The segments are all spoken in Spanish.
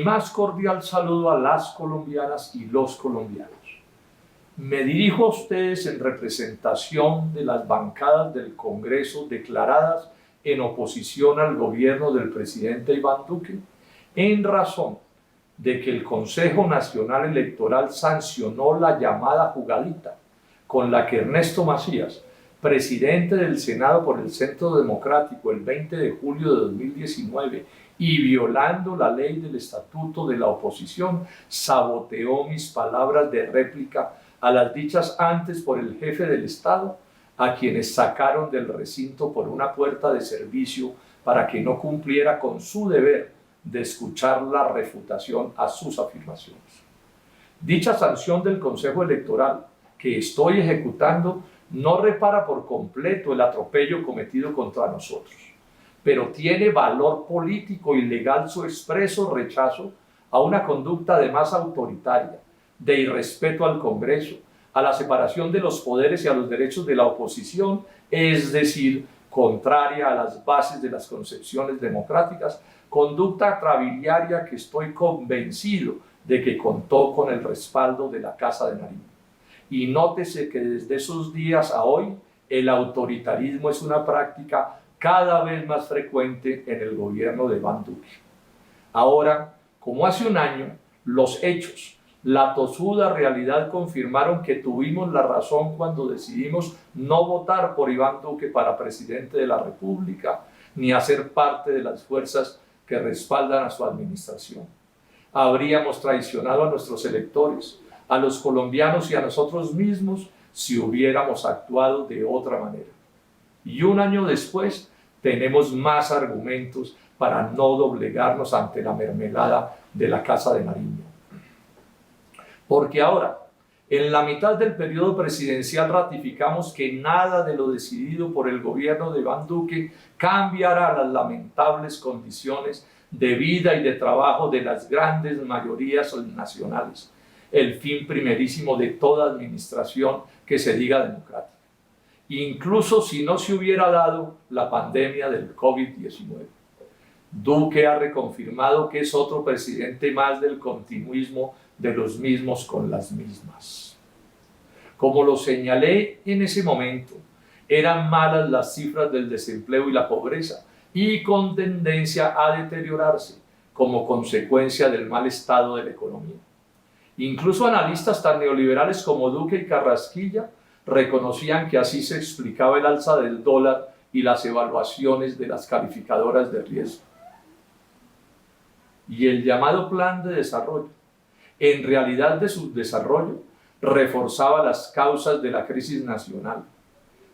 más cordial saludo a las colombianas y los colombianos. Me dirijo a ustedes en representación de las bancadas del Congreso declaradas en oposición al gobierno del presidente Iván Duque, en razón de que el Consejo Nacional Electoral sancionó la llamada jugadita con la que Ernesto Macías, presidente del Senado por el Centro Democrático el 20 de julio de 2019 y violando la ley del Estatuto de la Oposición, saboteó mis palabras de réplica a las dichas antes por el jefe del Estado, a quienes sacaron del recinto por una puerta de servicio para que no cumpliera con su deber de escuchar la refutación a sus afirmaciones. Dicha sanción del Consejo Electoral que estoy ejecutando no repara por completo el atropello cometido contra nosotros, pero tiene valor político y legal su expreso rechazo a una conducta además autoritaria, de irrespeto al Congreso, a la separación de los poderes y a los derechos de la oposición, es decir, contraria a las bases de las concepciones democráticas, conducta trabiliaria que estoy convencido de que contó con el respaldo de la Casa de Nariño. Y nótese que desde esos días a hoy, el autoritarismo es una práctica cada vez más frecuente en el gobierno de Iván Duque. Ahora, como hace un año, los hechos, la tosuda realidad confirmaron que tuvimos la razón cuando decidimos no votar por Iván Duque para presidente de la República, ni hacer parte de las fuerzas que respaldan a su administración. Habríamos traicionado a nuestros electores, a los colombianos y a nosotros mismos si hubiéramos actuado de otra manera. Y un año después tenemos más argumentos para no doblegarnos ante la mermelada de la Casa de Nariño. Porque ahora, en la mitad del periodo presidencial, ratificamos que nada de lo decidido por el gobierno de Iván Duque cambiará las lamentables condiciones de vida y de trabajo de las grandes mayorías nacionales, el fin primerísimo de toda administración que se diga democrática, incluso si no se hubiera dado la pandemia del COVID-19. Duque ha reconfirmado que es otro presidente más del continuismo de los mismos con las mismas. Como lo señalé en ese momento, eran malas las cifras del desempleo y la pobreza, y con tendencia a deteriorarse como consecuencia del mal estado de la economía. Incluso analistas tan neoliberales como Duque y Carrasquilla reconocían que así se explicaba el alza del dólar y las evaluaciones de las calificadoras de riesgo. Y el llamado plan de desarrollo, en realidad de su desarrollo, reforzaba las causas de la crisis nacional.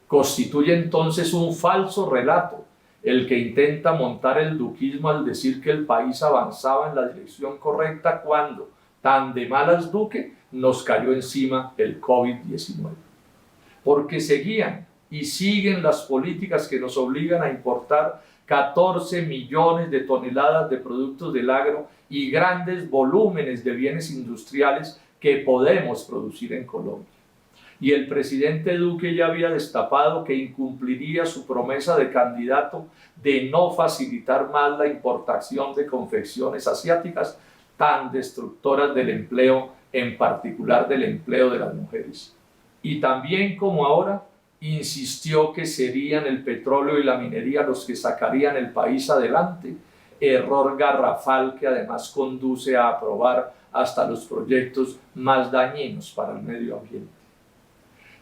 Constituye entonces un falso relato el que intenta montar el duquismo al decir que el país avanzaba en la dirección correcta cuando, tan de malas Duque, nos cayó encima el COVID-19. Porque seguían y siguen las políticas que nos obligan a importar 14 millones de toneladas de productos del agro y grandes volúmenes de bienes industriales que podemos producir en Colombia. Y el presidente Duque ya había destapado que incumpliría su promesa de candidato de no facilitar más la importación de confecciones asiáticas tan destructoras del empleo, en particular del empleo de las mujeres. Y también, como ahora, insistió que serían el petróleo y la minería los que sacarían el país adelante, error garrafal que además conduce a aprobar hasta los proyectos más dañinos para el medio ambiente.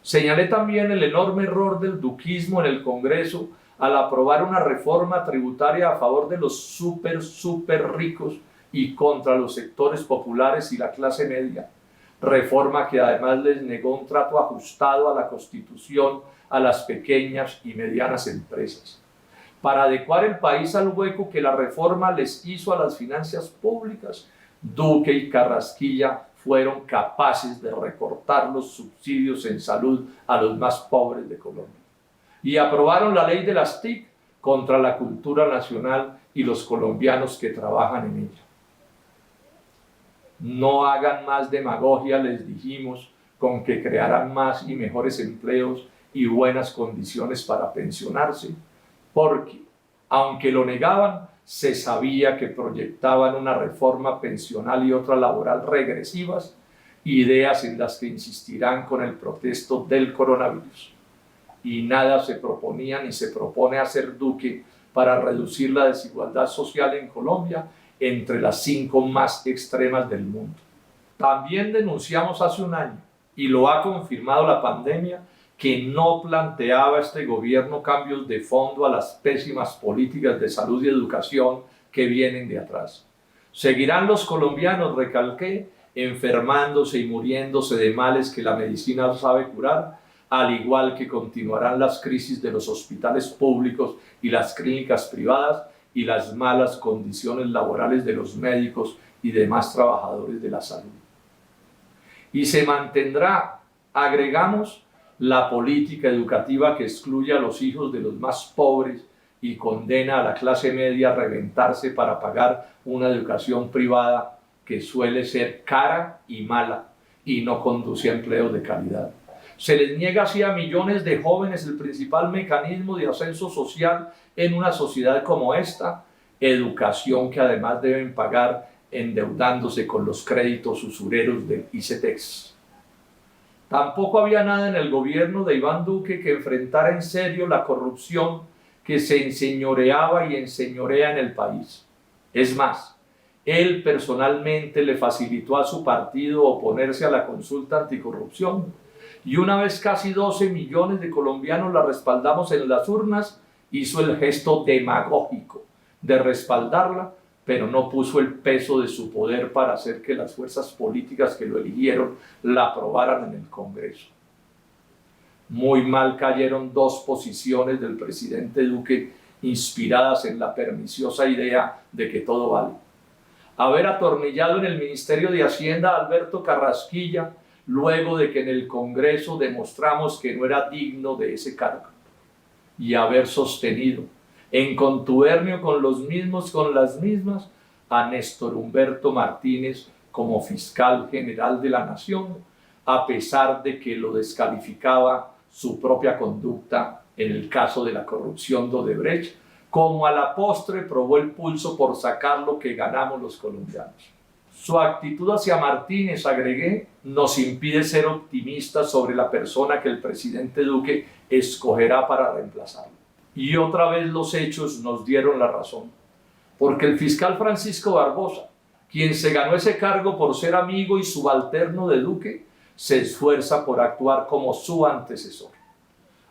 Señalé también el enorme error del duquismo en el Congreso al aprobar una reforma tributaria a favor de los súper ricos y contra los sectores populares y la clase media. Reforma que además les negó un trato ajustado a la Constitución a las pequeñas y medianas empresas. Para adecuar el país al hueco que la reforma les hizo a las finanzas públicas, Duque y Carrasquilla fueron capaces de recortar los subsidios en salud a los más pobres de Colombia. Y aprobaron la ley de las TIC contra la cultura nacional y los colombianos que trabajan en ella. No hagan más demagogia, les dijimos, con que crearán más y mejores empleos y buenas condiciones para pensionarse, porque, aunque lo negaban, se sabía que proyectaban una reforma pensional y otra laboral regresivas, ideas en las que insistirán con el pretexto del coronavirus. Y nada se proponía ni se propone hacer Duque para reducir la desigualdad social en Colombia entre las 5 más extremas del mundo. También denunciamos hace un año, y lo ha confirmado la pandemia, que no planteaba este gobierno cambios de fondo a las pésimas políticas de salud y educación que vienen de atrás. Seguirán los colombianos, recalqué, enfermándose y muriéndose de males que la medicina no sabe curar, al igual que continuarán las crisis de los hospitales públicos y las clínicas privadas y las malas condiciones laborales de los médicos y demás trabajadores de la salud. Y se mantendrá, agregamos, la política educativa que excluye a los hijos de los más pobres y condena a la clase media a reventarse para pagar una educación privada que suele ser cara y mala y no conduce a empleos de calidad. Se les niega así a millones de jóvenes el principal mecanismo de ascenso social en una sociedad como esta, educación que además deben pagar endeudándose con los créditos usureros del ICETEX. Tampoco había nada en el gobierno de Iván Duque que enfrentara en serio la corrupción que se enseñoreaba y enseñorea en el país. Es más, él personalmente le facilitó a su partido oponerse a la consulta anticorrupción, y una vez casi 12 millones de colombianos la respaldamos en las urnas, hizo el gesto demagógico de respaldarla, pero no puso el peso de su poder para hacer que las fuerzas políticas que lo eligieron la aprobaran en el Congreso. Muy mal cayeron 2 posiciones del presidente Duque inspiradas en la perniciosa idea de que todo vale. Haber atornillado en el Ministerio de Hacienda a Alberto Carrasquilla, luego de que en el Congreso demostramos que no era digno de ese cargo, y haber sostenido en contubernio con las mismas, a Néstor Humberto Martínez como fiscal general de la Nación, a pesar de que lo descalificaba su propia conducta en el caso de la corrupción de Odebrecht, como a la postre probó el pulso por sacar lo que ganamos los colombianos. Su actitud hacia Martínez, agregué, nos impide ser optimistas sobre la persona que el presidente Duque escogerá para reemplazarlo. Y otra vez los hechos nos dieron la razón, porque el fiscal Francisco Barbosa, quien se ganó ese cargo por ser amigo y subalterno de Duque, se esfuerza por actuar como su antecesor.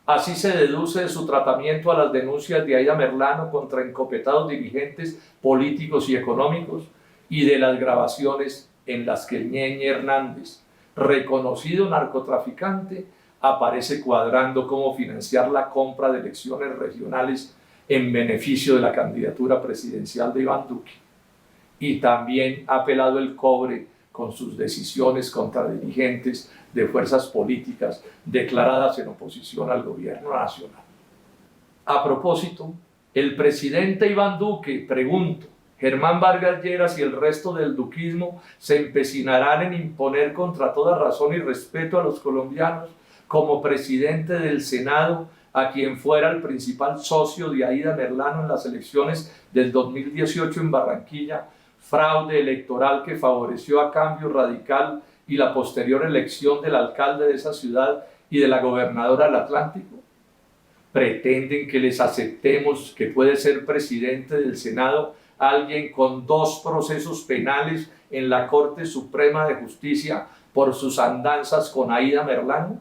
Así se deduce de su tratamiento a las denuncias de Aida Merlano contra encopetados dirigentes políticos y económicos y de las grabaciones en las que Ñeñe Hernández, reconocido narcotraficante, aparece cuadrando cómo financiar la compra de elecciones regionales en beneficio de la candidatura presidencial de Iván Duque. Y también ha pelado el cobre con sus decisiones contra dirigentes de fuerzas políticas declaradas en oposición al gobierno nacional. A propósito, el presidente Iván Duque, pregunto, Germán Vargas Lleras y el resto del duquismo se empecinarán en imponer contra toda razón y respeto a los colombianos como presidente del Senado a quien fuera el principal socio de Aida Merlano en las elecciones del 2018 en Barranquilla, fraude electoral que favoreció a Cambio Radical y la posterior elección del alcalde de esa ciudad y de la gobernadora del Atlántico? ¿Pretenden que les aceptemos que puede ser presidente del Senado alguien con 2 procesos penales en la Corte Suprema de Justicia por sus andanzas con Aida Merlano?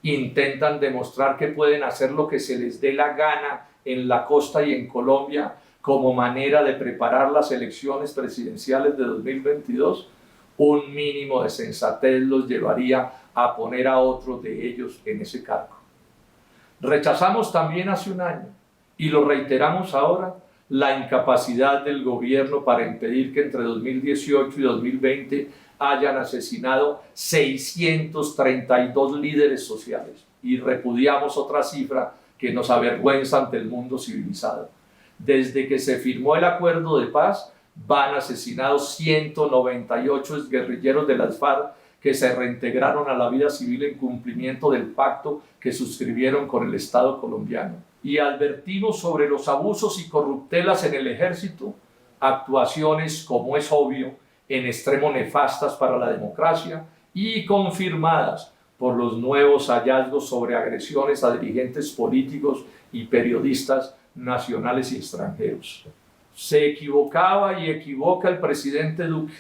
Intentan demostrar que pueden hacer lo que se les dé la gana en la costa y en Colombia como manera de preparar las elecciones presidenciales de 2022, un mínimo de sensatez los llevaría a poner a otro de ellos en ese cargo. Rechazamos también hace un año, y lo reiteramos ahora, la incapacidad del gobierno para impedir que entre 2018 y 2020 hayan asesinado 632 líderes sociales, y repudiamos otra cifra que nos avergüenza ante el mundo civilizado. Desde que se firmó el acuerdo de paz, van asesinados 198 exguerrilleros de las FARC que se reintegraron a la vida civil en cumplimiento del pacto que suscribieron con el Estado colombiano. Y advertimos sobre los abusos y corruptelas en el ejército, actuaciones, como es obvio, en extremo nefastas para la democracia y confirmadas por los nuevos hallazgos sobre agresiones a dirigentes políticos y periodistas nacionales y extranjeros. Se equivocaba y equivoca el presidente Duque,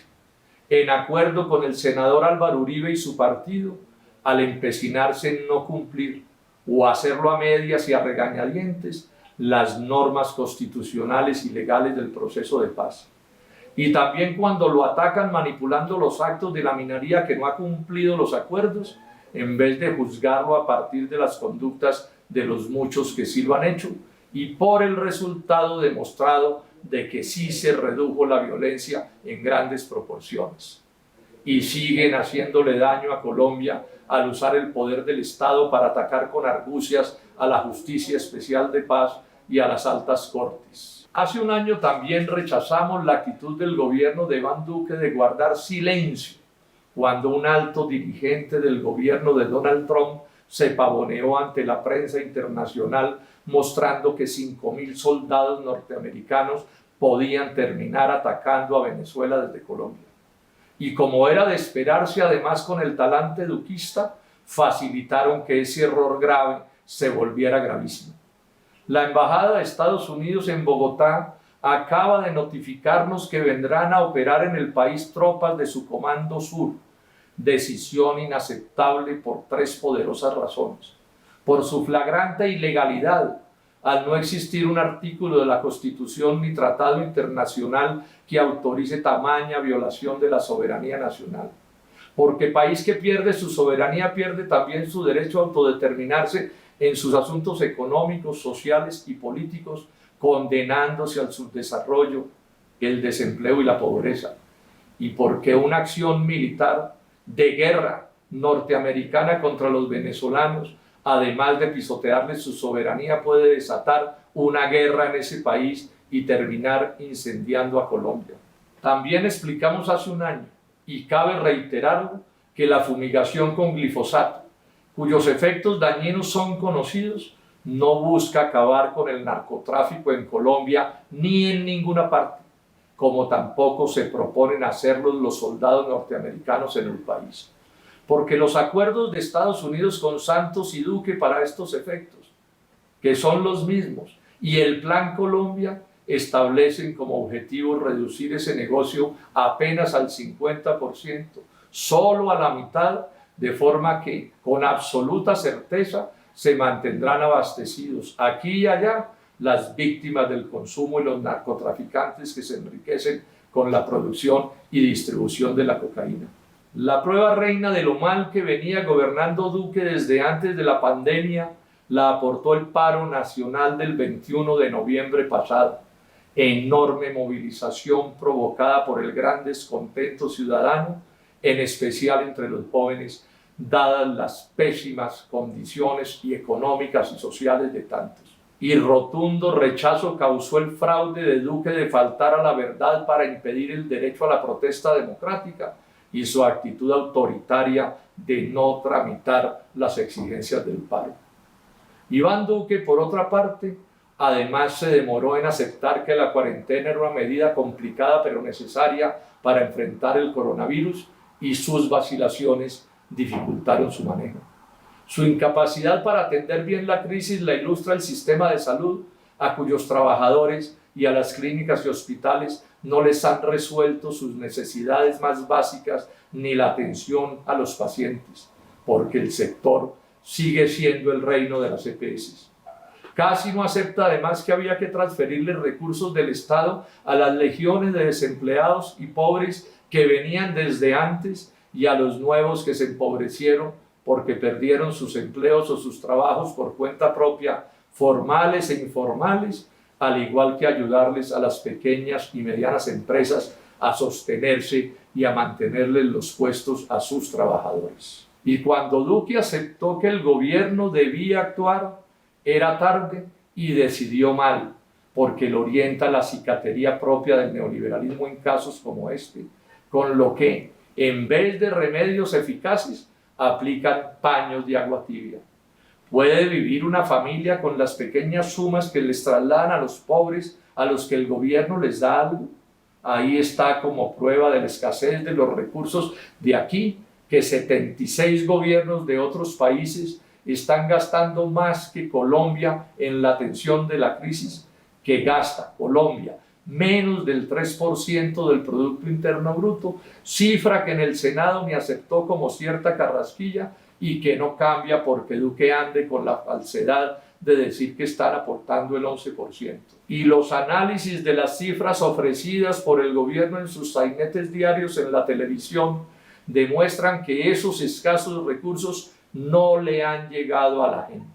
en acuerdo con el senador Álvaro Uribe y su partido, al empecinarse en no cumplir o hacerlo a medias y a regañadientes las normas constitucionales y legales del proceso de paz. Y también cuando lo atacan manipulando los actos de la minoría que no ha cumplido los acuerdos, en vez de juzgarlo a partir de las conductas de los muchos que sí lo han hecho y por el resultado demostrado de que sí se redujo la violencia en grandes proporciones. Y siguen haciéndole daño a Colombia al usar el poder del Estado para atacar con argucias a la Justicia Especial de Paz y a las altas cortes. Hace un año también rechazamos la actitud del gobierno de Iván Duque de guardar silencio cuando un alto dirigente del gobierno de Donald Trump se pavoneó ante la prensa internacional mostrando que 5.000 soldados norteamericanos podían terminar atacando a Venezuela desde Colombia. Y como era de esperarse, además con el talante duquista, facilitaron que ese error grave se volviera gravísimo. La Embajada de Estados Unidos en Bogotá acaba de notificarnos que vendrán a operar en el país tropas de su Comando Sur, decisión inaceptable por tres poderosas razones. Por su flagrante ilegalidad, al no existir un artículo de la Constitución ni tratado internacional que autorice tamaña violación de la soberanía nacional. Porque país que pierde su soberanía pierde también su derecho a autodeterminarse en sus asuntos económicos, sociales y políticos, condenándose al subdesarrollo, el desempleo y la pobreza. Y porque una acción militar de guerra norteamericana contra los venezolanos, además de pisotearles su soberanía, puede desatar una guerra en ese país y terminar incendiando a Colombia. También explicamos hace un año, y cabe reiterarlo, que la fumigación con glifosato, cuyos efectos dañinos son conocidos, no busca acabar con el narcotráfico en Colombia ni en ninguna parte, como tampoco se proponen hacerlo los soldados norteamericanos en el país. Porque los acuerdos de Estados Unidos con Santos y Duque para estos efectos, que son los mismos, y el Plan Colombia establecen como objetivo reducir ese negocio apenas al 50%, solo a la mitad, de forma que con absoluta certeza se mantendrán abastecidos aquí y allá las víctimas del consumo y los narcotraficantes que se enriquecen con la producción y distribución de la cocaína. La prueba reina de lo mal que venía gobernando Duque desde antes de la pandemia la aportó el paro nacional del 21 de noviembre pasado, enorme movilización provocada por el gran descontento ciudadano, en especial entre los jóvenes, dadas las pésimas condiciones económicas y sociales de tantos. Y rotundo rechazo causó el fraude de Duque de faltar a la verdad para impedir el derecho a la protesta democrática y su actitud autoritaria de no tramitar las exigencias del paro. Iván Duque, por otra parte, además se demoró en aceptar que la cuarentena era una medida complicada pero necesaria para enfrentar el coronavirus, y sus vacilaciones dificultaron su manejo. Su incapacidad para atender bien la crisis la ilustra el sistema de salud, a cuyos trabajadores y a las clínicas y hospitales no les han resuelto sus necesidades más básicas ni la atención a los pacientes, porque el sector sigue siendo el reino de las EPS. Casi no acepta además que había que transferirle recursos del Estado a las legiones de desempleados y pobres que venían desde antes y a los nuevos que se empobrecieron porque perdieron sus empleos o sus trabajos por cuenta propia, formales e informales, al igual que ayudarles a las pequeñas y medianas empresas a sostenerse y a mantenerles los puestos a sus trabajadores. Y cuando Duque aceptó que el gobierno debía actuar, era tarde y decidió mal, porque lo orienta la cicatería propia del neoliberalismo en casos como este, con lo que en vez de remedios eficaces, aplican paños de agua tibia. ¿Puede vivir una familia con las pequeñas sumas que les trasladan a los pobres, a los que el gobierno les da algo? Ahí está como prueba de la escasez de los recursos de aquí, que 76 gobiernos de otros países están gastando más que Colombia en la atención de la crisis, que gasta Colombia menos del 3% del Producto Interno Bruto, cifra que en el Senado me aceptó como cierta carrasquilla y que no cambia porque Duque ande con la falsedad de decir que están aportando el 11%. Y los análisis de las cifras ofrecidas por el gobierno en sus sainetes diarios en la televisión demuestran que esos escasos recursos no le han llegado a la gente.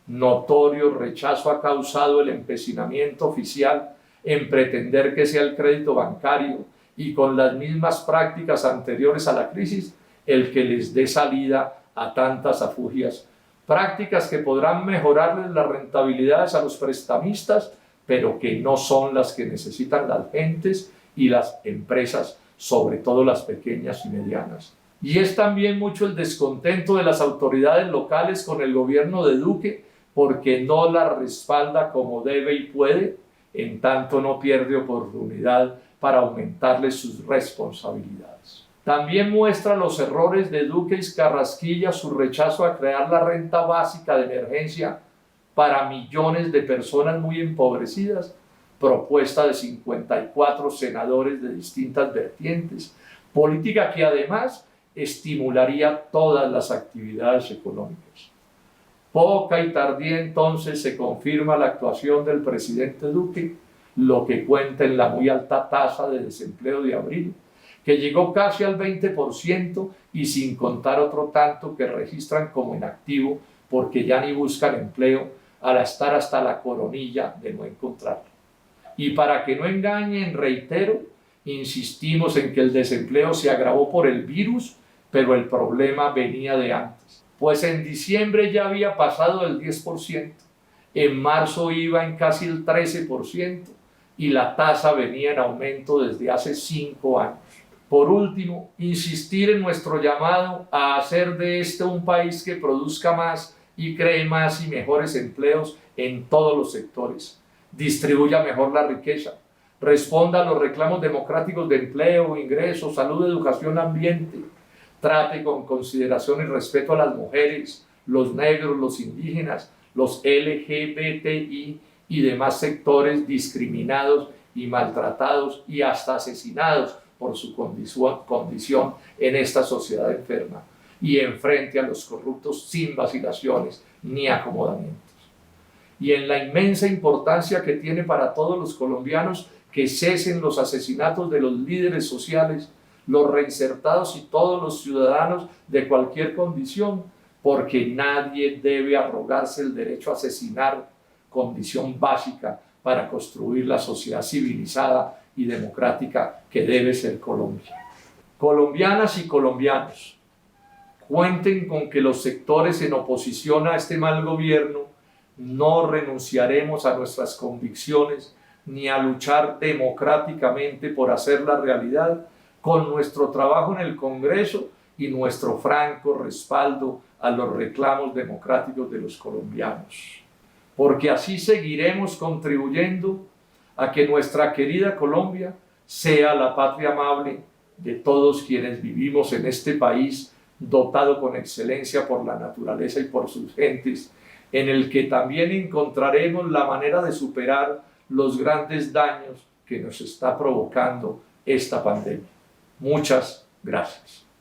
Notorio rechazo ha causado el empecinamiento oficial en pretender que sea el crédito bancario y con las mismas prácticas anteriores a la crisis el que les dé salida a tantas afugias. Prácticas que podrán mejorarles las rentabilidades a los prestamistas, pero que no son las que necesitan las gentes y las empresas, sobre todo las pequeñas y medianas. Y es también mucho el descontento de las autoridades locales con el gobierno de Duque, porque no la respalda como debe y puede, en tanto no pierde oportunidad para aumentarles sus responsabilidades. También muestra los errores de Duque y Carrasquilla su rechazo a crear la renta básica de emergencia para millones de personas muy empobrecidas, propuesta de 54 senadores de distintas vertientes, política que además estimularía todas las actividades económicas. Poca y tardía entonces se confirma la actuación del presidente Duque, lo que cuenta en la muy alta tasa de desempleo de abril, que llegó casi al 20% y sin contar otro tanto que registran como inactivo porque ya ni buscan empleo al estar hasta la coronilla de no encontrarlo. Y para que no engañen, reitero, insistimos en que el desempleo se agravó por el virus, pero el problema venía de antes. Pues en diciembre ya había pasado el 10%, en marzo iba en casi el 13% y la tasa venía en aumento desde hace 5 años. Por último, insistir en nuestro llamado a hacer de este un país que produzca más y cree más y mejores empleos en todos los sectores, distribuya mejor la riqueza, responda a los reclamos democráticos de empleo, ingresos, salud, educación, ambiente, trate con consideración y respeto a las mujeres, los negros, los indígenas, los LGBTI y demás sectores discriminados y maltratados y hasta asesinados por su condición en esta sociedad enferma, y enfrente a los corruptos sin vacilaciones ni acomodamientos. Y en la inmensa importancia que tiene para todos los colombianos que cesen los asesinatos de los líderes sociales, los reinsertados y todos los ciudadanos de cualquier condición, porque nadie debe arrogarse el derecho a asesinar, condición básica para construir la sociedad civilizada y democrática que debe ser Colombia. Colombianas y colombianos, cuenten con que los sectores en oposición a este mal gobierno no renunciaremos a nuestras convicciones ni a luchar democráticamente por hacerla realidad con nuestro trabajo en el Congreso y nuestro franco respaldo a los reclamos democráticos de los colombianos. Porque así seguiremos contribuyendo a que nuestra querida Colombia sea la patria amable de todos quienes vivimos en este país dotado con excelencia por la naturaleza y por sus gentes, en el que también encontraremos la manera de superar los grandes daños que nos está provocando esta pandemia. Muchas gracias.